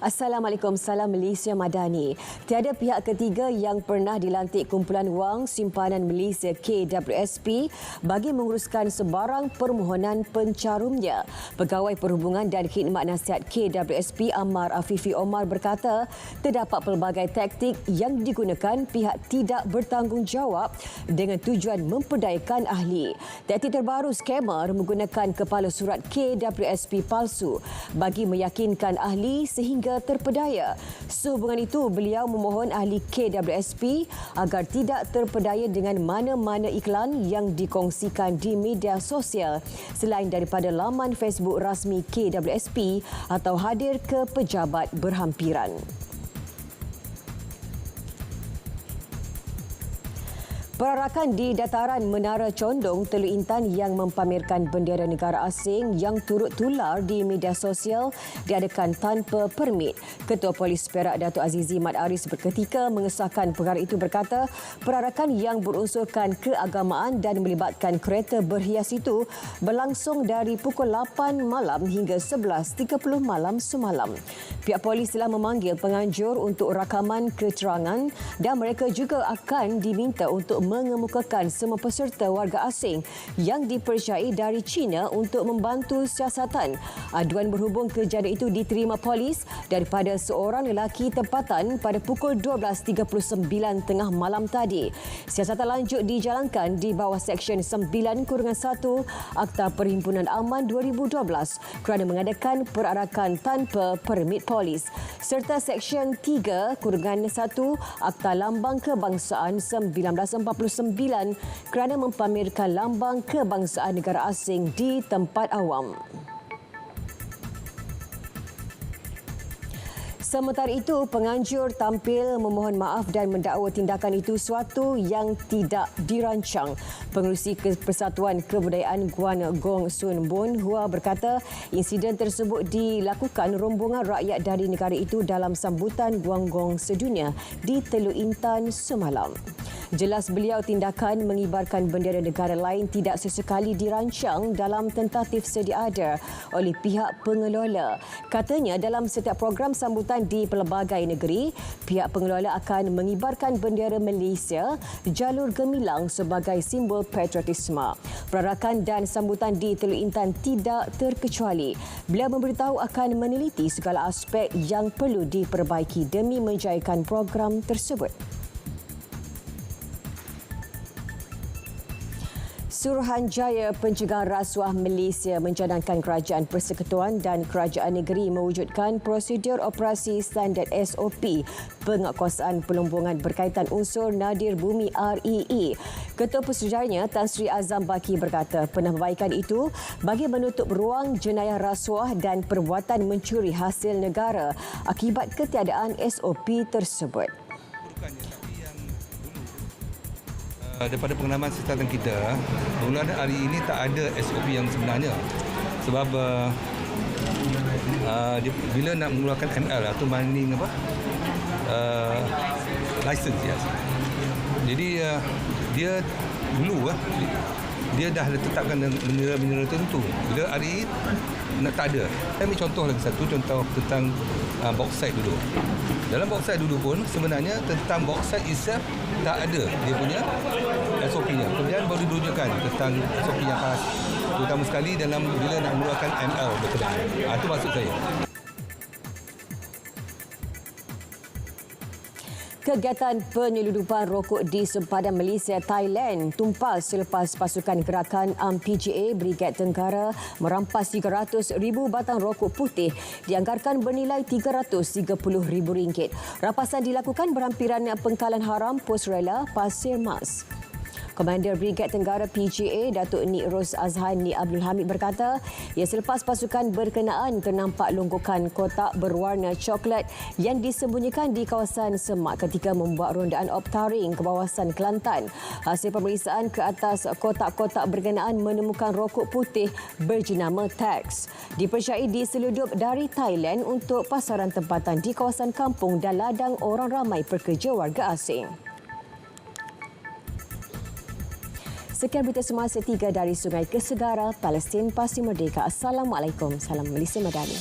Assalamualaikum, salam Malaysia Madani. Tiada pihak ketiga yang pernah dilantik Kumpulan Wang Simpanan Malaysia KWSP bagi menguruskan sebarang permohonan pencarumnya. Pegawai Perhubungan dan Khidmat Nasihat KWSP Ammar Afifi Omar berkata, terdapat pelbagai taktik yang digunakan pihak tidak bertanggungjawab dengan tujuan memperdayakan ahli. Taktik terbaru skamer menggunakan kepala surat KWSP palsu bagi meyakinkan ahli sehingga terpedaya. Sehubungan itu, beliau memohon ahli KWSP agar tidak terpedaya dengan mana-mana iklan yang dikongsikan di media sosial selain daripada laman Facebook rasmi KWSP atau hadir ke pejabat berhampiran. Perarakan di dataran Menara Condong, Teluk Intan yang mempamerkan bendera negara asing yang turut tular di media sosial diadakan tanpa permit. Ketua Polis Perak Datuk Azizi Mat Aris berketika mengesahkan perkara itu berkata, perarakan yang berunsurkan keagamaan dan melibatkan kereta berhias itu berlangsung dari pukul 8 malam hingga 11.30 malam semalam. Pihak polis telah memanggil penganjur untuk rakaman keterangan dan mereka juga akan diminta untuk mengemukakan semua peserta warga asing yang dipercayai dari China untuk membantu siasatan. Aduan berhubung ke janda itu diterima polis daripada seorang lelaki tempatan pada pukul 12.39 tengah malam tadi. Siasatan lanjut dijalankan di bawah Seksyen 9-1 Akta Perhimpunan Aman 2012 kerana mengadakan perarakan tanpa permit polis serta Seksyen 3-1 Akta Lambang Kebangsaan 1949 kerana mempamerkan lambang kebangsaan negara asing di tempat awam. Sementara itu, penganjur tampil memohon maaf dan mendakwa tindakan itu suatu yang tidak dirancang. Pengerusi Persatuan Kebudayaan Guan Gong Sun Bun Hua berkata, insiden tersebut dilakukan rombongan rakyat dari negara itu dalam sambutan Guan Gong Sedunia di Teluk Intan semalam. Jelas beliau tindakan mengibarkan bendera negara lain tidak sesekali dirancang dalam tentatif sedia ada oleh pihak pengelola. Katanya dalam setiap program sambutan di pelbagai negeri, pihak pengelola akan mengibarkan bendera Malaysia jalur gemilang sebagai simbol patriotisme. Perarakan dan sambutan di Teluk Intan tidak terkecuali. Beliau memberitahu akan meneliti segala aspek yang perlu diperbaiki demi menjayakan program tersebut. Suruhanjaya Pencegahan Rasuah Malaysia mencadangkan Kerajaan Persekutuan dan Kerajaan Negeri mewujudkan prosedur operasi standard SOP penguatkuasaan pelombongan berkaitan unsur nadir bumi REE. Ketua Pesuruhjayanya Tan Sri Azam Baki berkata, penambahbaikan itu bagi menutup ruang jenayah rasuah dan perbuatan mencuri hasil negara akibat ketiadaan SOP tersebut. Daripada pengalaman siasatan kita, penggunaan hari ini tak ada SOP yang sebenarnya. Sebab bila nak mengeluarkan ML atau mining license, yes. Jadi dia dulu dia dah tetapkan mineral-mineral tertentu. Bila hari ini tak ada. Saya ambil contoh lagi satu, contoh tentang bauxite dulu. Dalam bauxite dulu pun sebenarnya tentang bauxite itself tak ada dia punya SOP-nya. Kemudian baru dirujukan tentang SOP yang khas, terutama sekali dalam bila nak mengeluarkan ML berkenaan. Itu maksud saya. Kegiatan penyeludupan rokok di sempadan Malaysia, Thailand tumpas selepas pasukan gerakan PGA Brigade Tenggara merampas 300,000 batang rokok putih dianggarkan bernilai RM330,000. Rampasan dilakukan berhampiran Pengkalan Haram Pos Rela Pasir Mas. Komander Brigade Tenggara PGA Datuk Nik Ros Azhan Nik Abdul Hamid berkata, selepas pasukan berkenaan ternampak longgokan kotak berwarna coklat yang disembunyikan di kawasan Semak ketika membuat rondaan optaring ke kawasan Kelantan. Hasil pemeriksaan ke atas kotak-kotak berkenaan menemukan rokok putih berjenama Tax. Dipercayai diseludup dari Thailand untuk pasaran tempatan di kawasan kampung dan ladang orang ramai pekerja warga asing. Sekian berita semasa 3 dari Sungai ke Segara, Palestin pasti merdeka. Assalamualaikum, salam Malaysia Madani.